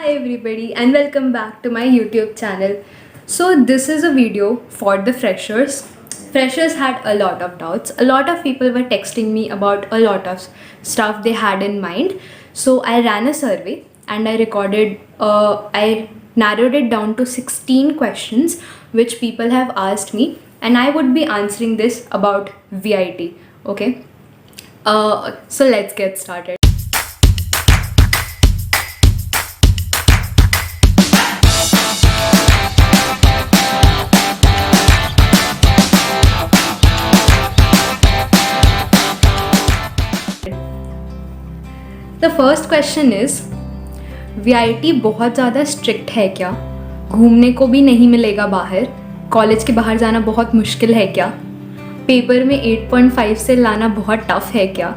Hi everybody and welcome back to my YouTube channel. So this is a video for the freshers. Freshers had a lot of doubts. A lot of people were texting me about a lot of stuff they had in mind. So I ran a survey and I narrowed it down to 16 questions which people have asked me, and I would be answering this about VIT. Okay. So let's get started. The first question is, VIT बहुत ज़्यादा strict है क्या? घूमने को भी नहीं मिलेगा बाहर? कॉलेज के बाहर जाना बहुत मुश्किल है क्या? पेपर में 8.5 से लाना बहुत टफ है क्या?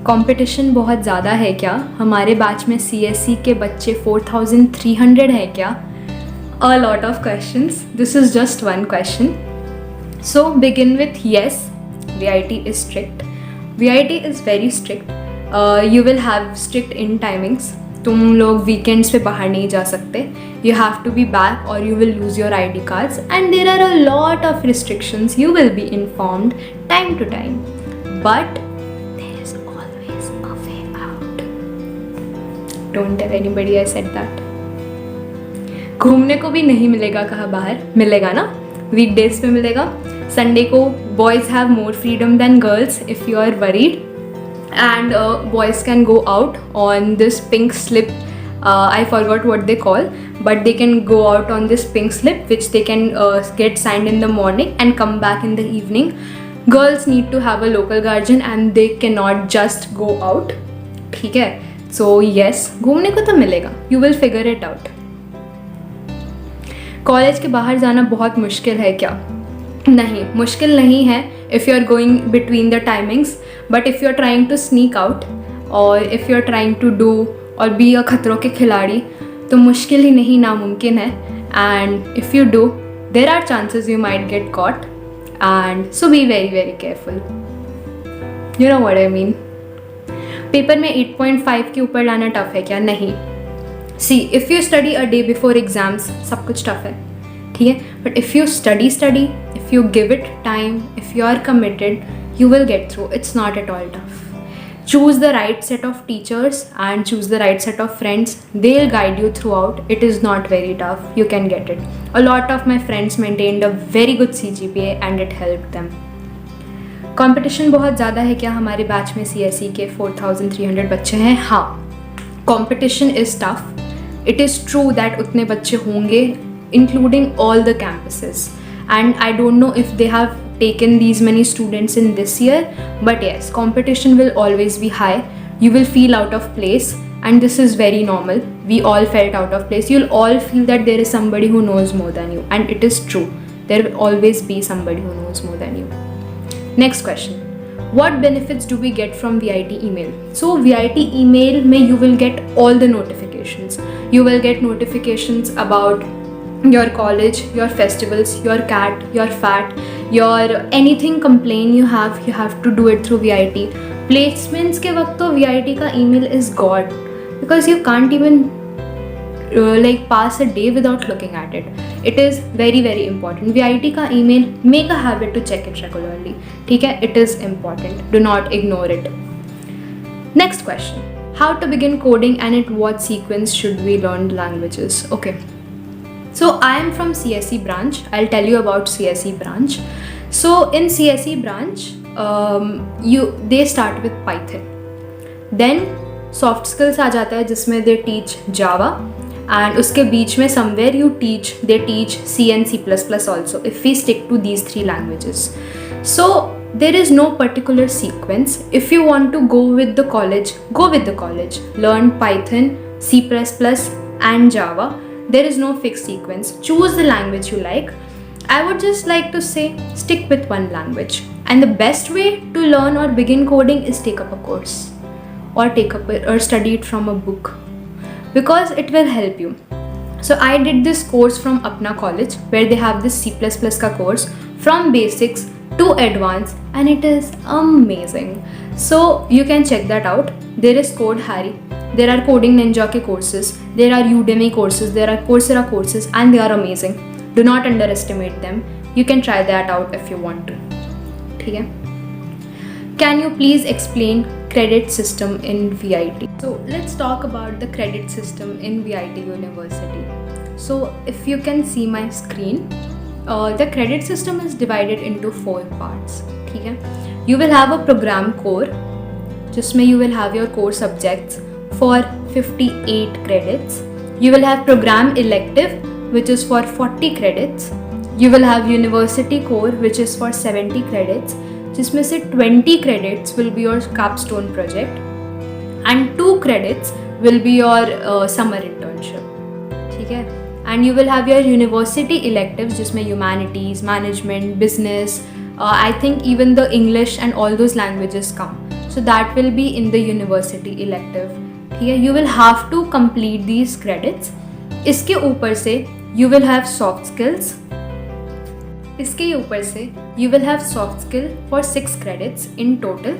कंपटीशन बहुत ज़्यादा है क्या? हमारे बैच में CSE के बच्चे 4300 है क्या? A lot of questions. This is just one question. So begin with yes, VIT is strict. VIT is very strict. You will have strict in timings. तुम लोग वीकेंड्स पे बाहर नहीं जा सकते. You have to be back or you will lose your ID cards, and there are a lot of restrictions. You will be informed time to time, but there is always a way out. Don't tell anybody I said that. घूमने को भी नहीं मिलेगा. कहाँ बाहर मिलेगा ना? Weekdays पे मिलेगा. संडे को boys have more freedom than girls if you are worried. And boys can go out on this pink slip. I forgot what they call, but they can go out on this pink slip which they can get signed in the morning and come back in the evening. Girls need to have a local guardian and they cannot just go out. ठीक है? So yes, घूमने को तो मिलेगा. You will figure it out. College के बाहर जाना बहुत मुश्किल है क्या? नहीं, मुश्किल नहीं है if you are going between the timings, but if you are trying to sneak out or if you are trying to do or be a खतरों के खिलाड़ी, तो मुश्किल ही नहीं, नामुमकिन है. And if you do, there are chances you might get caught, and so be very very careful. You know what I mean. Paper में 8.5 के ऊपर लाना टफ है क्या? नहीं. See, if you study a day before exams, सब कुछ tough है, ठीक है. But if you study, if you give it time, if you are committed, you will get through. It's not at all tough. Choose the right set of teachers and choose the right set of friends. They'll guide you throughout. It is not very tough. You can get it. A lot of my friends maintained a very good CGPA and it helped them. Competition बहुत ज़्यादा है क्या? हमारे batch में CSE के 4300 बच्चे हैं. हाँ, competition is tough. It is true that उतने बच्चे होंगे, including all the campuses, and I don't know if they have taken these many students in this year, but yes, competition will always be high. You will feel out of place, and this is very normal. We all felt out of place. You'll all feel that there is somebody who knows more than you, and it is true. There will always be somebody who knows more than you. Next question. What benefits do we get from VIT email? So VIT email mein you will get all the notifications. You will get notifications about your college, your festivals, your CAT, your FAT, your anything complaint you have to do it through VIT. Placements के वक्त तो VIT का email is God, because you can't even like pass a day without looking at it. It is very very important. VIT का email, make a habit to check it regularly. ठीक है? It is important. Do not ignore it. Next question. How to begin coding and at what sequence should we learn languages? Okay. So I am from CSE branch. I'll tell you about CSE branch. So in CSE branch, they start with Python. Then soft skills आ जाता है जिसमें they teach Java, and उसके बीच में somewhere they teach C and C++ also, if we stick to these three languages. So there is no particular sequence. If you want to go with the college, go with the college. Learn Python, C++ and Java. There is no fixed sequence. Choose the language you like. I would just like to say, stick with one language. And the best way to learn or begin coding is take up a course, or study it from a book, because it will help you. So I did this course from Apna College, where they have this C++ ka course from basics to advanced, and it is amazing. So you can check that out. There is Code Harry. There are Coding Ninja के courses, there are Udemy courses, there are Coursera courses, and they are amazing. Do not underestimate them. You can try that out if you want to. ठीक है? Can you please explain credit system in VIT? So let's talk about the credit system in VIT University. So if you can see my screen, the credit system is divided into 4 parts. ठीक है? You will have a program core, जिसमें you will have your core subjects for 58 credits. You will have program elective, which is for 40 credits. You will have university core, which is for 70 credits, जिसमें से 20 credits will be your capstone project and 2 credits will be your summer internship. ठीक है? And you will have your university electives, जिसमें humanities, management, business, I think even the English and all those languages come. So that will be in the university elective. ठीक है? You will have to complete these credits. इसके ऊपर से you will have soft skills. इसके ऊपर से you will have soft skill for 6 credits in total.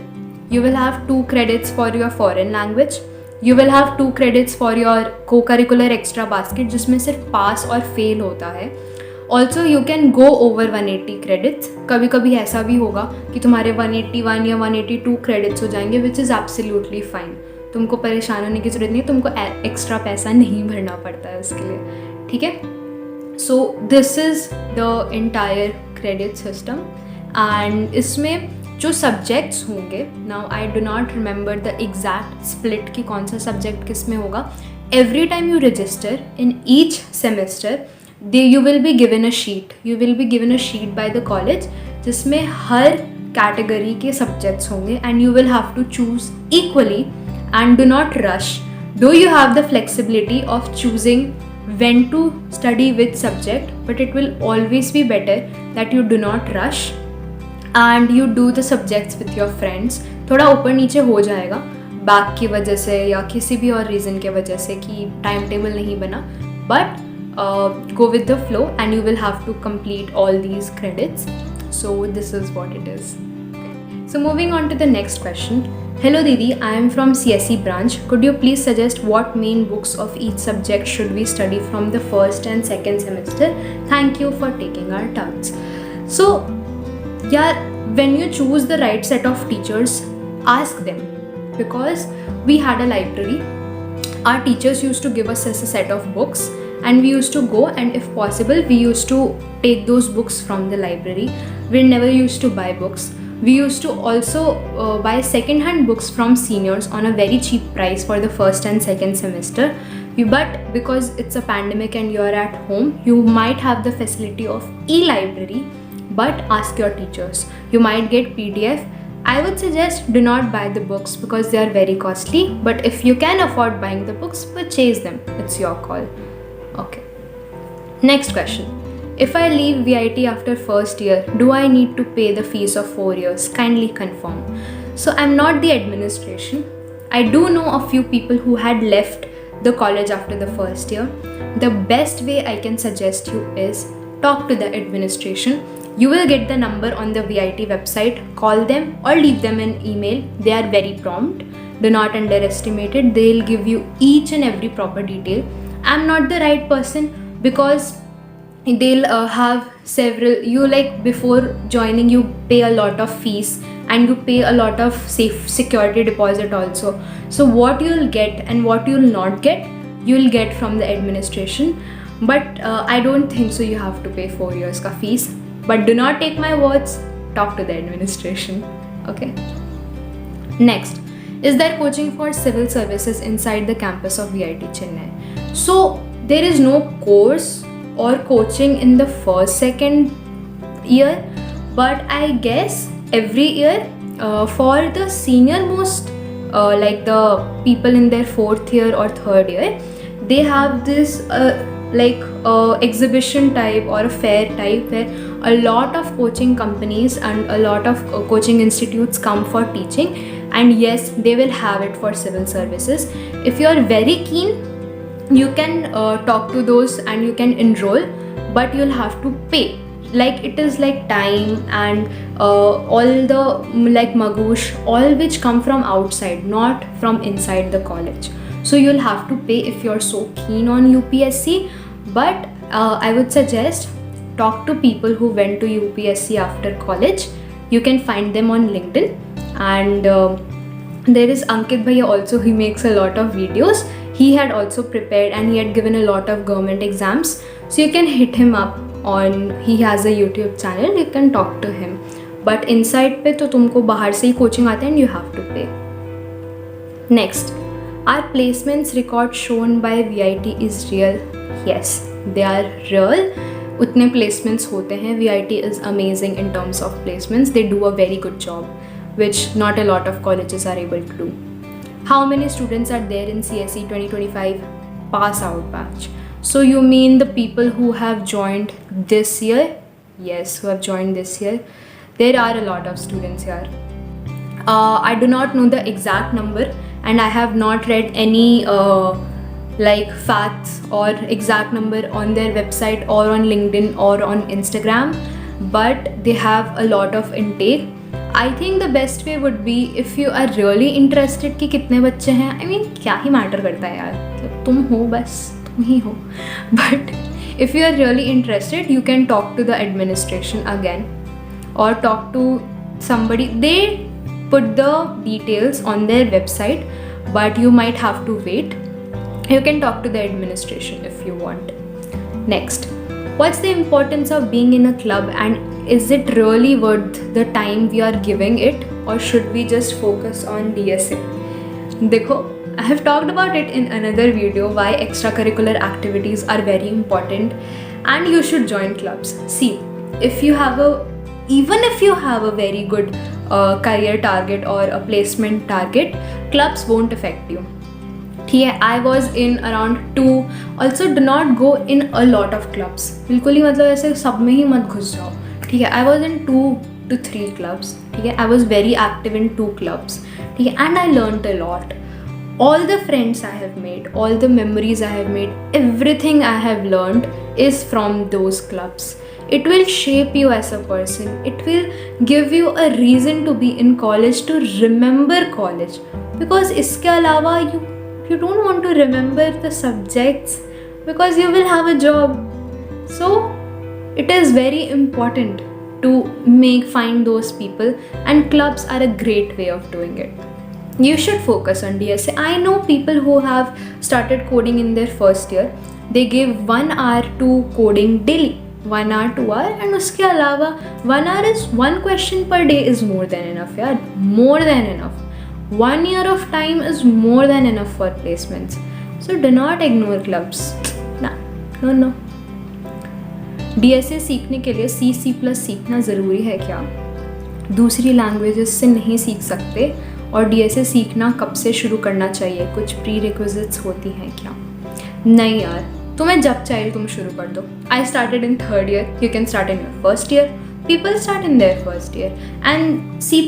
You will have 2 credits for your foreign language. You will have 2 credits for your co-curricular extra basket, जिसमें सिर्फ पास और fail होता है. Also you can go over 180 credits. कभी कभी ऐसा भी होगा कि तुम्हारे 181 या 182 credits हो जाएंगे, which is absolutely fine. तुमको परेशान होने की ज़रूरत नहीं है, तुमको एक्स्ट्रा पैसा नहीं भरना पड़ता है उसके लिए. ठीक है? So this is the entire credit system and इसमें जो subjects होंगे, now I do not remember the exact split कि कौन सा subject किस में होगा. Every time you register in each semester, you will be given a sheet. You will be given a sheet by the college जिसमें हर category के subjects होंगे and you will have to choose equally and do not rush. Though you have the flexibility of choosing when to study which subject, but it will always be better that you do not rush and you do the subjects with your friends. थोड़ा ऊपर नीचे हो जाएगा back की वजह से या किसी भी और रीज़न के वजह से कि टाइम टेबल नहीं बना, but go with the flow and you will have to complete all these credits. So this is what it is. So moving on to the next question. Hello Didi, I am from CSE branch. Could you please suggest what main books of each subject should we study from the first and second semester? Thank you for taking our doubts. So, yeah, when you choose the right set of teachers, ask them, because we had a library. Our teachers used to give us a set of books and we used to go, and if possible, we used to take those books from the library. We never used to buy books. We used to also buy second-hand books from seniors on a very cheap price for the first and second semester. But because it's a pandemic and you're at home, you might have the facility of e-library, but ask your teachers. You might get PDF. I would suggest do not buy the books because they are very costly. But if you can afford buying the books, purchase them. It's your call. Okay. Next question. If I leave VIT after first year, do I need to pay the fees of 4 years? Kindly confirm. So I'm not the administration. I do know a few people who had left the college after the first year. The best way I can suggest you is talk to the administration. You will get the number on the VIT website. Call them or leave them an email. They are very prompt. Do not underestimate it. They'll give you each and every proper detail. I'm not the right person because they'll have several, you like before joining you pay a lot of fees and you pay a lot of safe security deposit also. So what you'll get and what you'll not get, you'll get from the administration. But I don't think so you have to pay 4 years ka fees. But do not take my words, talk to the administration. Okay. Next, is there coaching for civil services inside the campus of VIT Chennai? So there is no course or coaching in the first second year, but I guess every year for the senior most like the people in their 4th year or 3rd year, they have this like exhibition type or a fair type where a lot of coaching companies and a lot of coaching institutes come for teaching, and yes, they will have it for civil services. If you are very keen, you can talk to those and you can enroll, but you'll have to pay. Like it is like time and all the like magoosh, all which come from outside, not from inside the college. So you'll have to pay if you're so keen on UPSC. But I would suggest talk to people who went to UPSC after college. You can find them on LinkedIn. And there is Ankit Bhaiya also. He makes a lot of videos. He had also prepared and he had given a lot of government exams. So you can hit him up on, he has a YouTube channel, you can talk to him. But inside पे तो तुमको बाहर से ही coaching आते हैं and you have to pay. Next, are placements record shown by VIT is real? Yes, they are real. उतने placements होते हैं. VIT is amazing in terms of placements. They do a very good job, which not a lot of colleges are able to do. How many students are there in CSE 2025 pass out batch? So you mean the people who have joined this year? Yes, who have joined this year. There are a lot of students here. I do not know the exact number and I have not read any like facts or exact number on their website or on LinkedIn or on Instagram, but they have a lot of intake. I think the best way would be if you are really interested कि कितने बच्चे हैं. I mean क्या ही matter करता है यार, मतलब तुम हो बस, तुम ही हो. But if you are really interested, you can talk to the administration again or talk to somebody. They put the details on their website, but you might have to wait. You can talk to the administration if you want. Next, what's the importance of being in a club and is it really worth the time we are giving it, or should we just focus on DSA? देखो, I have talked about it in another video why extracurricular activities are very important and you should join clubs. See, even if you have a very good career target or a placement target, clubs won't affect you. ठीक है, I was in around 2. Also do not go in a lot of clubs. बिल्कुल ही मतलब ऐसे सब में ही मत घुस जाओ. ठीक है, I was in 2 to 3 clubs. ठीक है, I was very active in 2 clubs. ठीक है, and I learned a lot. All the friends I have made, all the memories I have made, everything I have learned is from those clubs. It will shape you as a person. It will give you a reason to be in college, to remember college. Because इसके अलावा you don't want to remember the subjects because you will have a job. So it is very important to find those people, and clubs are a great way of doing it. You should focus on DSA. I know people who have started coding in their first year. They give 1 hour to coding daily. 1 hour, 2 hour, and उसके अलावा 1 hour is 1 question per day is more than enough यार, more than enough. 1 year of time is more than enough for placements. So do not ignore clubs. No. DSA सीखने के लिए C++ सीखना ज़रूरी है क्या? दूसरी लैंग्वेजेस से नहीं सीख सकते. और DSA सीखना कब से शुरू करना चाहिए? कुछ प्री रिक्विजिट्स होती हैं क्या? नहीं यार, तुम्हें जब चाहिए तुम शुरू कर दो. I started in 3rd year. You can start in your 1st year. People start in their 1st year. And C++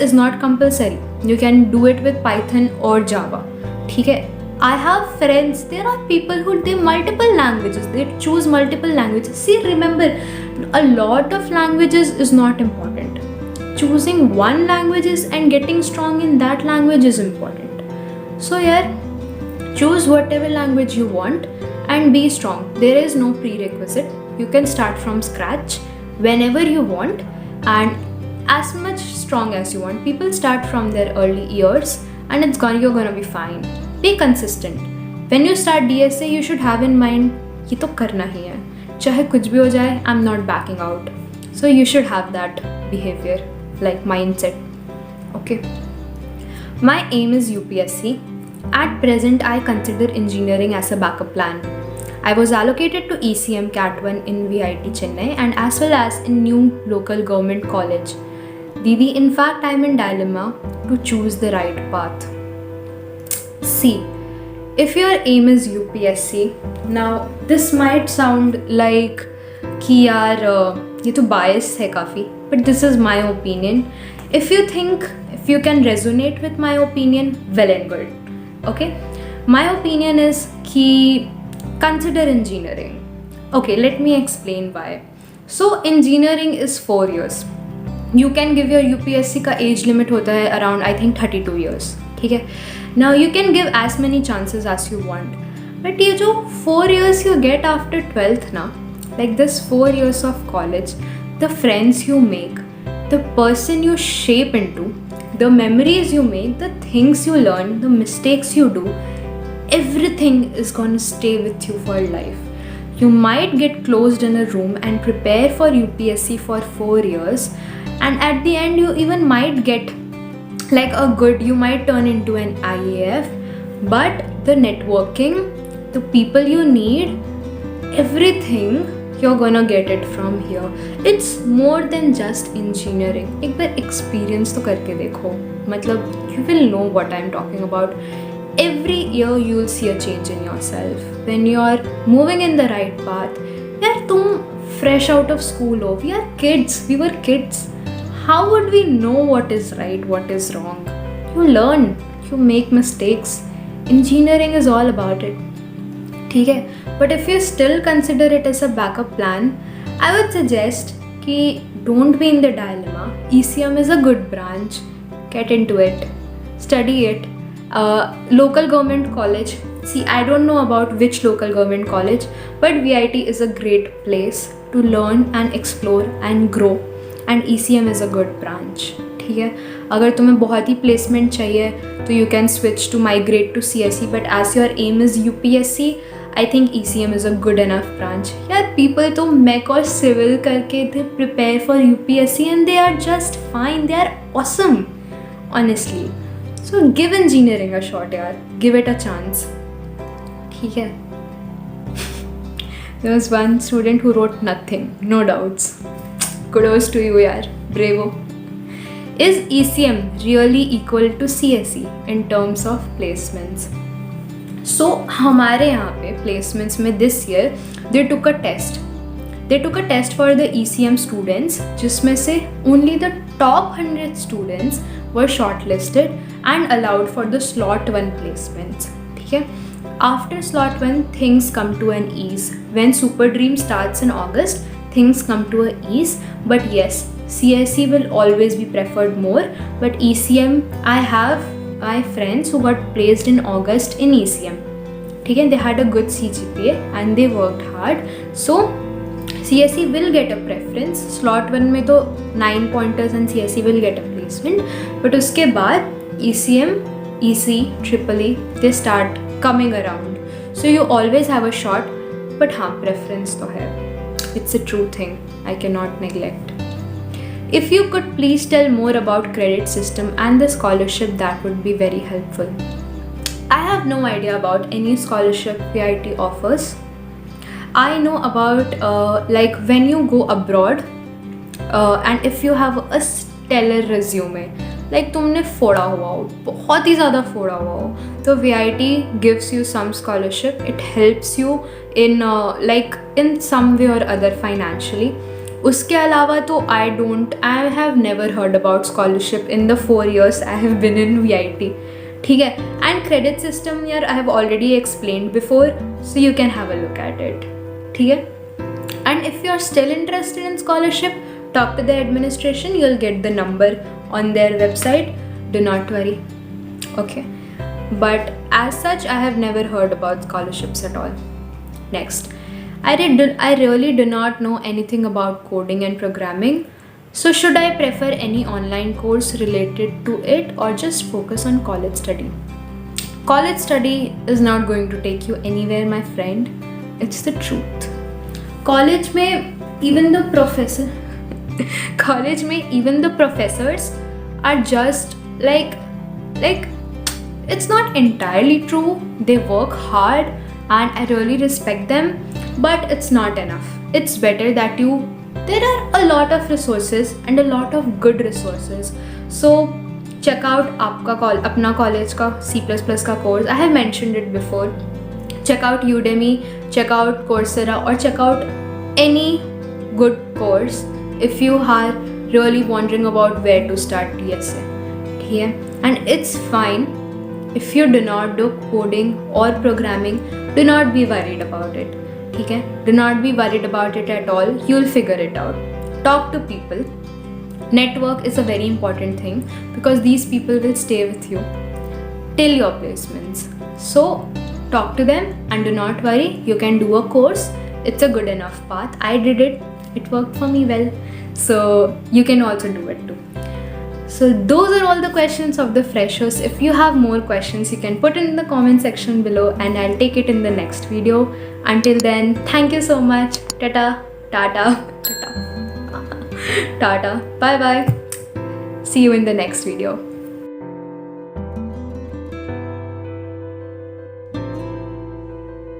is not compulsory. You can do it with Python or Java. ठीक है? I have friends. There are people who do multiple languages. They choose multiple languages. See, remember, a lot of languages is not important. Choosing one language and getting strong in that language is important. So yeah, choose whatever language you want and be strong. There is no prerequisite. You can start from scratch whenever you want and as much strong as you want. People start from their early years and you're gonna be fine. Be consistent. When you start DSA, you should have in mind, ये तो करना ही है. चाहे कुछ भी हो जाए, I'm not backing out. So you should have that behavior, like mindset. Okay. My aim is UPSC. At present, I consider engineering as a backup plan. I was allocated to ECM Cat 1 in VIT Chennai and as well as in new local government college. Didi, in fact, I'm in dilemma to choose the right path. See, if your aim is UPSC, now this might sound like कि यार ये तो bias है काफ़ी, but this is my opinion. If you think, if you can resonate with my opinion, well and good. Okay, my opinion is कि consider engineering. Okay, let me explain why. So engineering is 4 years. You can give your UPSC का age limit होता है around I think 32 years. ठीक है. Now you can give as many chances as you want, but ये जो 4 years you get after 12th ना, like this 4 years of college, the friends you make, the person you shape into, the memories you make, the things you learn, the mistakes you do, everything is gonna stay with you for life. You might get closed in a room and prepare for UPSC for 4 years, and at the end you even might get like you might turn into an IAF, but the networking, the people you need, everything you're gonna get it from here. It's more than just engineering. एक बार experience तो करके देखो, मतलब you will know what I'm talking about. Every year you will see a change in yourself when you are moving in the right path. यार तुम fresh out of school हो, we are kids, we were kids. How would we know what is right, what is wrong? You learn, you make mistakes. Engineering is all about it. ठीक है, but if you still consider it as a backup plan, I would suggest कि don't be in the dilemma. ECM is a good branch. Get into it, study it. Local government college. See, I don't know about which local government college, but VIT is a great place to learn and explore and grow. And ECM is a good branch. ठीक है, अगर तुम्हें बहुत ही placement चाहिए तो you can switch to migrate to CSE, but as your aim is UPSC, I think ECM is a good enough branch. यार people तो MEC और civil करके they prepare for UPSC and they are just fine. They are awesome, honestly. So give engineering a shot, यार. Give it a chance. ठीक है. There was one student who wrote nothing, no doubts. Kudos to you, yaar. Bravo. Is ECM really equal to CSE in terms of placements? So हमारे यहाँ पे placements में this year they took a test. They took a test for the ECM students, जिसमें से only the top 100 students were shortlisted and allowed for the slot 1 placements. ठीक है. After slot 1, things come to an ease. When Super Dream starts in August, things come to an ease. But yes, CSE will always be preferred more. But ECM, I have my friends who got placed in August in ECM. ठीक है, they had a good CGPA and they worked hard. So CSE will get a preference. Slot 1 में तो 9 pointers and CSE will get a placement. But उसके बाद ECM, EC, EEE, they start coming around. So you always have a shot. But हाँ, preference तो है. It's a true thing. I cannot neglect. If you could please tell more about credit system and the scholarship, that would be very helpful. I have no idea about any scholarship VIT offers. I know about like when you go abroad and if you have a stellar resume, like तुमने फोड़ा हुआ हो, बहुत ही ज़्यादा फोड़ा हुआ हो, तो VIT gives you some scholarship. It helps you in like in some way or other financially. उसके अलावा तो I have never heard about scholarship in the 4 years I have been in VIT. ठीक है, and credit system यार I have already explained before, so you can have a look at it. ठीक है, and if you are still interested in scholarship, talk to the administration. You'll get the number on their website. Do not worry. Okay, but as such I have never heard about scholarships at all. Next, I really do not know anything about coding and programming. So should I prefer any online course related to it or just focus on college study? College study is not going to take you anywhere, my friend. It's the truth. College में even the professors are just like it's not entirely true. They work hard and I really respect them, but it's not enough. It's better that there are a lot of resources and a lot of good resources. So check out अपना college का C++ का course. I have mentioned it before. Check out Udemy, check out Coursera, or check out any good course if you are really wondering about where to start TSA. Okay? And it's fine if you do not do coding or programming. Do not be worried about it. Okay? Do not be worried about it at all. You'll figure it out. Talk to people. Network is a very important thing because these people will stay with you. till your placements. So talk to them and do not worry, you can do a course. It's a good enough path. I did it, it worked for me well, so you can also do it too. So those are all the questions of the freshers. If you have more questions, you can put it in the comment section below and I'll take it in the next video. Until then, thank you so much. Tata, tata, tata, tata, bye bye. See you in the next video.